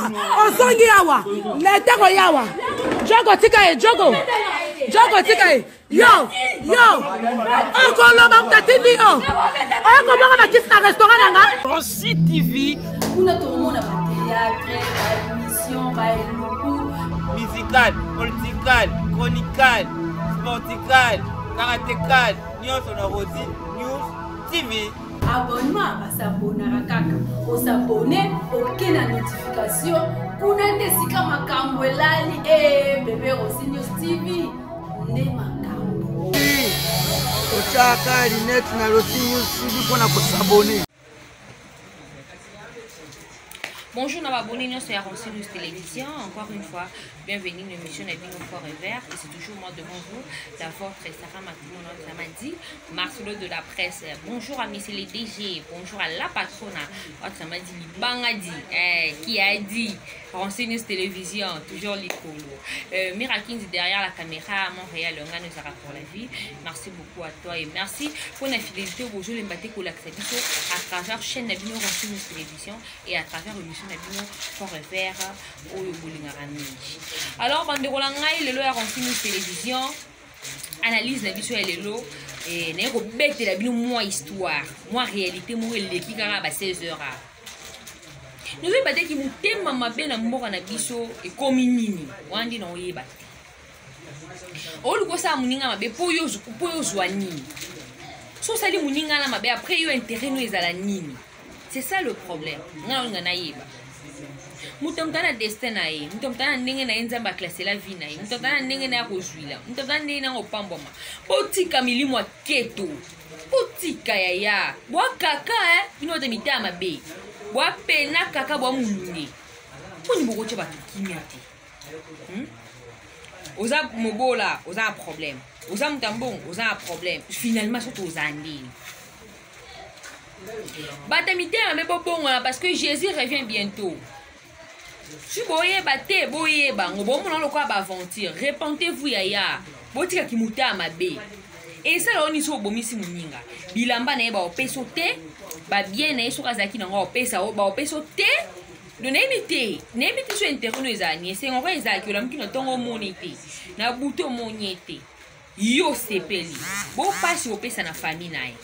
Osongi yawa. Leteko yawa. Jogo tika e, jogo. Jogo tika e. Yo. Okolo ba mtatindi yo. Oko bonga bakisi na restaurant nanga. Rossi TV. Kuna tomona ba théâtre, ba émission, ba musical, political, chronical, sportical, karatécal, nyonso na Rossi News TV. Abonnement à s'abonner kaka. O s'abonner, ok na notification. Kuna ndesika makambo elali bébé Rossi News TV. Ne makambo. Ochaka linette na Rossi News TV pour na s'abonner. Bonjour, nous abonnés à Rossi News Télévision. Encore une fois, bienvenue dans l'émission de Bingo Fort et Vert. Et c'est toujours moi devant vous, la votre Sarah Samadi, Marcelo de la presse. Bonjour à messieurs les DG, bonjour à la patrona, votre Samadi Bangadi, qui a dit Rossi News Télévision, toujours l'icolo. Mirakins derrière la caméra à Montréal, on nous aura pour la vie. Merci beaucoup à toi et merci pour la fidélité au jour les bateaux pour l'accès à travers la chaîne de Bingo Rossi News Télévision et à travers l'émission Fort et Vert au Bolingarani. Alors, bande Rolangai, le à Rossi News Télévision, analyse la vie et le lot, et n'est pas bête la vie, moi histoire, moi réalité, moi l'équipe à 16h. Nous avons battu qui nous thème ma bien à mort na biso et comme nini, on dit non y battu. On le voit ça muninga ma be poyo zoani. So ça dit muninga na ma be après yo intérêt nous ezala nini. C'est ça le problème. On a naïba. Mutomtana destin naïe, mutomtana ndenge na nzamba classer la vie naïe, mutomtana ndenge na kozuila, mutomtana ndenge na opamboma. Potika milimo keto. Potika yaya. Bwa kaka bino te mita mabe. Bwa pena kaka bwa mulunge. Poni boko tsheba tukimiate. Oza mobola, oza un problème. Oza mutambong, oza un problème. Finalement surtout oza ndini. Batamite mais bon parce que Jésus revient bientôt. Si boye bate boye bango bon mon lokwa ba aventure repentez-vous yaya botika kimuta mabe et ça là on iso bomisi muninga bilamba na ba opeso te ba bien na iso kazaki na ngo opesa ba opeso te de nemite so interno ezani c'est ngo ezaki la mkino tongo monite na buto moniete yo sepeli bo pasi opesa na famille nae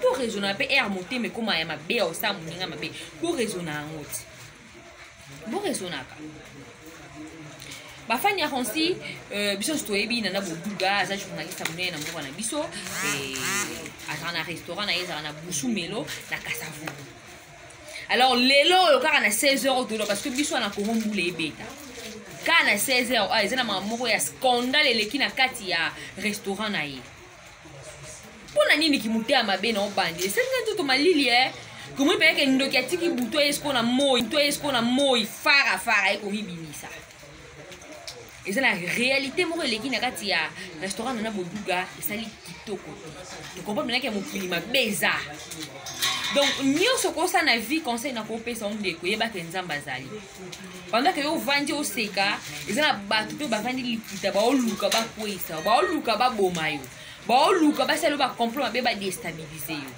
pour raisonner pe air monter mais comment ya mabe o sa muninga mabe pour raisonner ngoti bon raisonnaka bafanya Rossi biso stoyebi na boduga za journaliste abonné na mboka na biso na restaurant na yeza na busumelo na kasavu. Alors lelo le car na 16h tout parce que biso na kohombule ebeta ka na 16h ezana mamoko ya scandale leki na kati ya restaurant na ye pona nini kimutea mabe na obandi c'est nga tout malili comment peut que ndoki atiki buto esko na moi fara eko mibimisa. Et c'est la réalité moi leki na kati ya restaurant na boduga esali kitoko. Tu comprends maintenant que mon climat beza. Donc nyonso ko sa na vie conseil na ko pesa ondeko yeba ke nzamba zali. Pendant que yo vandi o seka, ezana batu pe bavandi likita ba oluka ba kwesa, ba oluka ba bomayo. Ba oluka ba selo ba complot ba ba déstabiliser yo.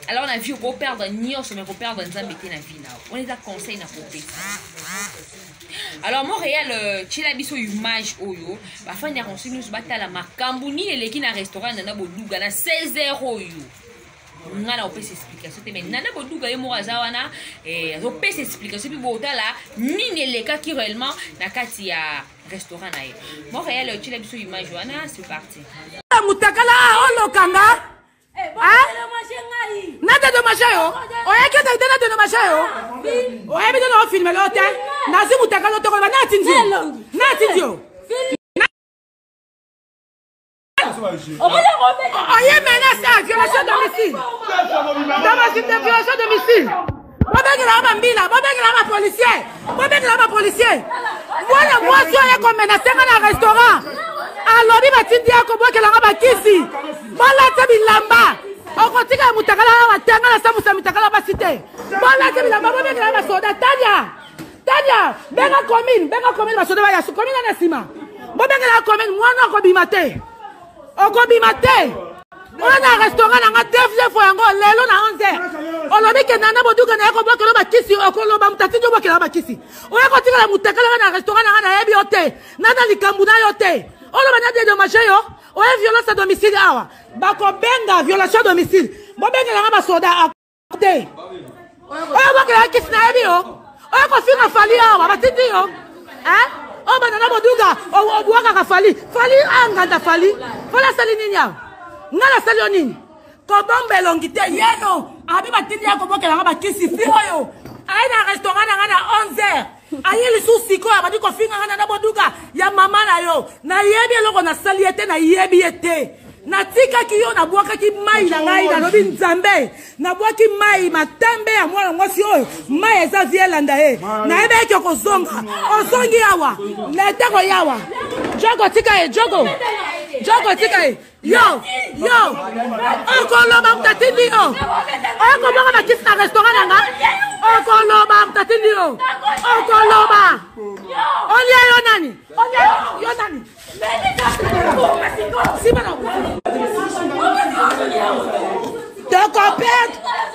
Alors on a vu qu'on perd nios mais qu'on perd dans zambété na vie là. On les a conseil na popé. Alors Montréal tshela biso image oyo ba fanya Rossi News batala makambuni eleki na restaurant na boduga na 16h oyo. Ngana opesa explication te mais nana boduga ye moraza wana opesa explication puis botala nini eleka ki réellement na kati ya restaurant na ye. Montréal tshela biso image wana c'est parti. Mutakala olokanga nada de machayo oya kete idena de machayo oya bidona o filmer lote nazi mutakala to ko ba natindio oya menace à violation domicile violation domicile bobengela ma policier voilà moi soya ko menacer na restaurant alobi batindi yako bokelanga bakisi bolata bilamba okotika mutakala watanga na samusa mutakala basite bolata bilamba bobengela basoda Tania benga commune basoda baya su commune na sima bobengela commune mwana okobima te on a restaurant na nga 2 fois yango lelo na 11h olobi ke nana boduka na yako bokelo bakisi okoloba mutati ndio bokelo bakisi oya kotika la mutakala na restaurant na yebi yote nana likambu na yote oloba na de dommage yo oya violence à domicile awa bako benga violation à domicile bo benga na ba soda à côté oya bokelo kisi na yebi yo oya ko finga fali awa batiti yo hein o banana boduka o buaka ka fali anga fali sali nini awa ngala sali nini ko bombe longite yeno abi batindi ya ko bokela nga bakisi fiyo ai na restaurant na 11h aye li susi ko abadi ko finga na boduka ya mama na yo na yebi eloko na sali ete na yebi ete na tika ki yo na bwaka ki mai na ngai na lobi nzambe na bwaki mai matembe ya mwana mwasi oyo mai eza vielanda e na ebe ki kozonga ozongi yawa lete ko yawa jogo tika e jogo tika e yo okoloba mtatindi yo okoloba bakisi na restaurant nanga okoloba mtatindi yo okoloba olia yo nani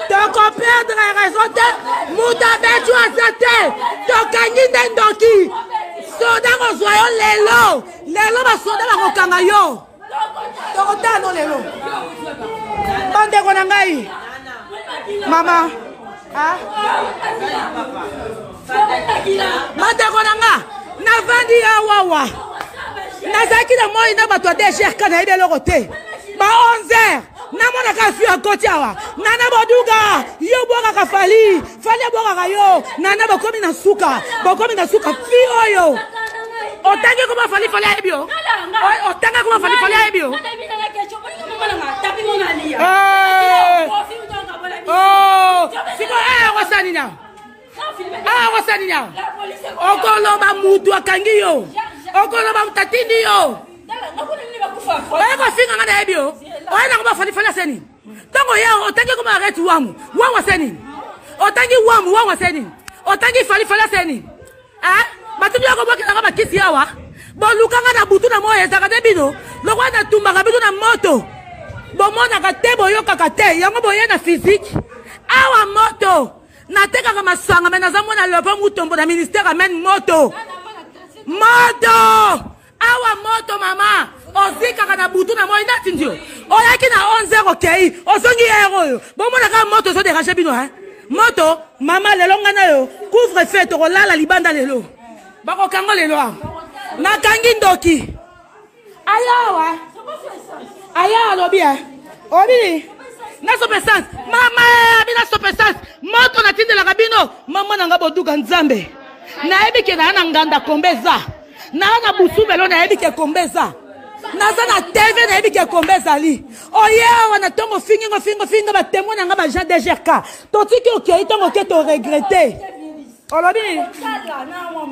Toko perdre raison de muta betu asate tokangi ndoki soda kozwayo lelo basoda bakokanga yo tokotano lelo bandeko na ngai mama bandeko na nga navandi awawa nazalaki na moi na bato ya DGRK nayebi eloko te ba 11h namonaka fi akoti awa nana boduka yo bwakaka fali abwakaka yo nana bokomi na suka fi oyo otangi koma fali ayebi yo otanga koma fali ayebi yo siko wasanina okoloba mutu akangi yo okoloba mtatindi yo oya kofinga nga na yebi yo oya na koba fali aseni tongo ya otangi koma arrête wamu aseni otangi wamu aseni otangi fali aseni batindi yako bokelanga bakisi yawa bolukanga na butu na moyo ezaka te bino lokwa na tumbaka bino na moto bomonaka te boyokaka te yango boye na physique awa moto natekaka masanga me naza mwana lopo mutombo na ministère amen moto awa moto mama ozikaka na butu na moyo nati ndio oyaki na 11h okei ozongi ero oyo bomonaka moto ozoderage bino moto mama lelo nga na yo couvre feu tokolala libanda lelo bakokango lelo awa nakangi ndoki aya alobi obili nasopesance mama bina sopesance moto natindelaka bino mama nanga boduka nzambe nayebi ke na nganda kombeza na busubelo nayebi ke kombeza naza na TV nayebi ke kombeza li oyewa na tongo fingo batemwe nanga ba Jean DGRK totiki okei tongo ke to regretter olobi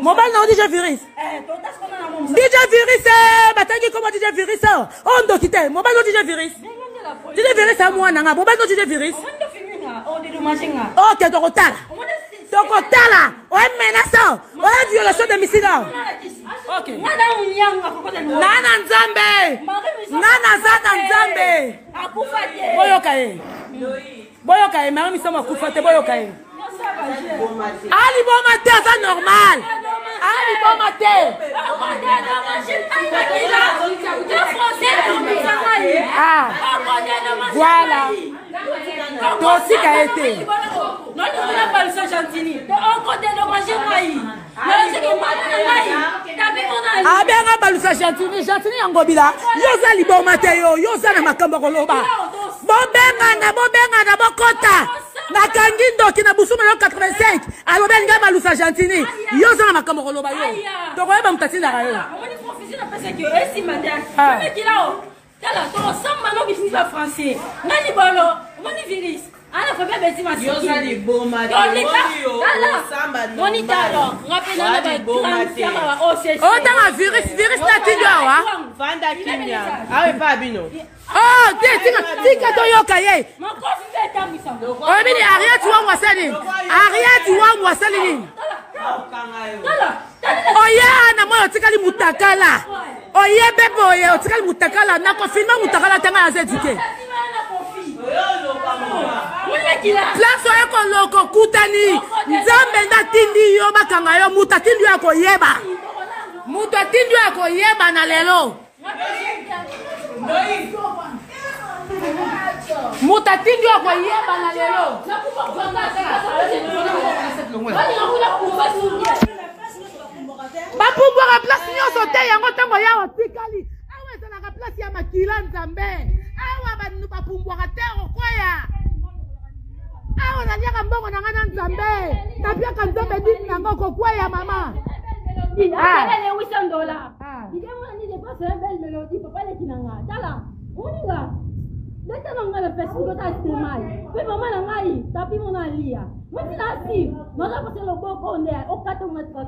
mobile na DJ Virus batangi comment DJ Virus on dokite mobile DJ Virus DJ Virus a mwana nga mobile no DJ Virus ok tokotala oye menace oye violation de missile ok nana nzambe boyoka ye mari misamo akufa te boyoka ye ali boma te aza normal ali boma te voilà tosika ete abenga balusa gentini yango bila yoza liboma te yoza na makambo koloba bobenga na bokota nakangi ndoki na busumelo 85 alobe nga balusa gentini yoza na makambo koloba yo tokoyeba mutatinaka yo otanga virus natindio awa tika toyoka ye obini ariati wangu asali nini oye na moyo otikali mutakala oye bebe oye otikali mutakala nakofilma mutakala tanga ya zedike place oyo koloko kutani nzambe ndatindi yo bakanga yo mutu atindi yo akoyeba mutu atindi yo akoyeba na lelo mutu atindi yo akoyeba na lelo bapumbwaka place nyonso te yango ntango yawa tikali awa ezalaka place ya makila nzambe awa bantu bapumbwaka te kokwea awa naliaka mbongo na nga na nzambe napiaka nzambe nini nango kokwea mama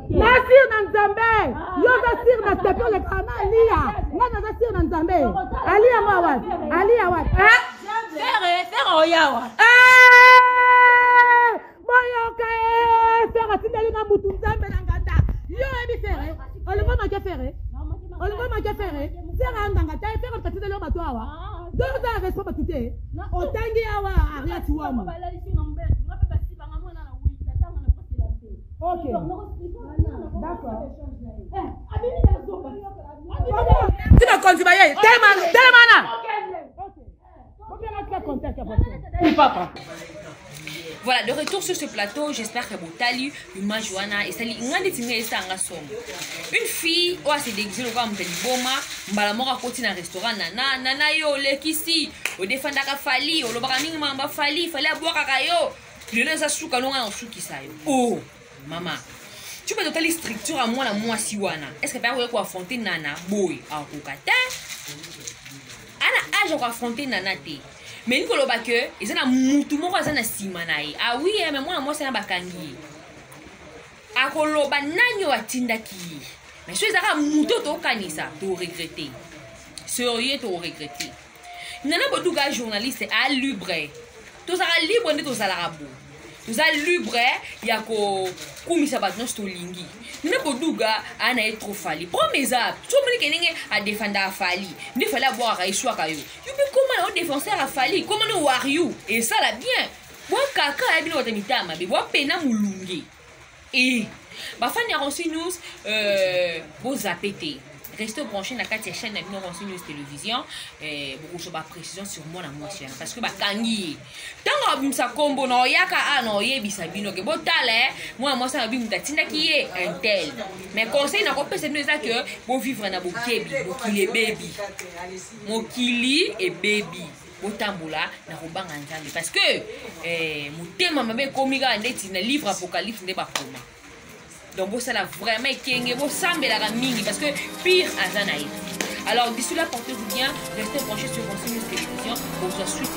nasir na nzambe yo za sir na tepe olekaka na alia nga naza sir na nzambe alia mo awati alia wati fere oyawa boyoka fere atindelinga mutu nzambe na nganda yo ebi fere olingo make fere olingo make fere fere anganga ta fere katindeli yo bato awa doza ya respo bato te otangi awa ariati wamu ok d'accord tina konzi baye telemana papa. Voilà, de retour sur ce plateau, j'espère que vous avez eu Joanna et Sali. Une fille, oh, c'est déguisé, on va me dire boma, mbalamora côté dans restaurant nana yo le kisi, au défendre ka fali, au lobaraming mamba fali, fallait boire kakayo. Le les asuka longa en suki sayo. Oh, maman. Tu peux totalement structure à moi la moi siwana. Est-ce que tu as quoi affronter nana boy à kokata? Ana âge à affronter nana té. Mais nous koloba que ils ont mutu moko azana simanaï. Ah oui, mais moi c'est un bakangi. A koloba nanyo atindaki. Mais si ezaka mutu to kanisa, to regretter. Sérieux to regretter. Nana boduga journaliste à libre. To sera libre de to salarabo. Vous avez libre, il y a comme ça va dans ce lingi. Nous boduga ana est trop fali. Prends mes apps. Tout le monde qui a défendu à fali. Il fallait avoir à issoir kayo. You be comment un défenseur à fali? Comment nous war you? Et ça là bien. Moi kaka a bien votre mitama, mais moi pena mulungi. Et bah fan ya reçu nous beaux appétés. Restez branchés dans la chaîne de Ronsi News Télévision. Beaucoup de précisions sur moi la moitié. Parce que kangi. Tant que ça combo no yaka ano yebi sabino que botale. Moi ça bi mutatinda qui est un tel. Mais conseil n'a pas c'est nous que bon vivre na bokebi, bokili baby. Mokili et baby. Botambula na robanga nzambe parce que mutema mabe komiga ndeti na livre apocalypse ne ba koma. Donc, vous savez vraiment qu'il vous semble la mini parce que pire à Zanaï. Alors, d'ici là, portez-vous bien, restez branchés sur Ronsi News Télévision pour vous suivre.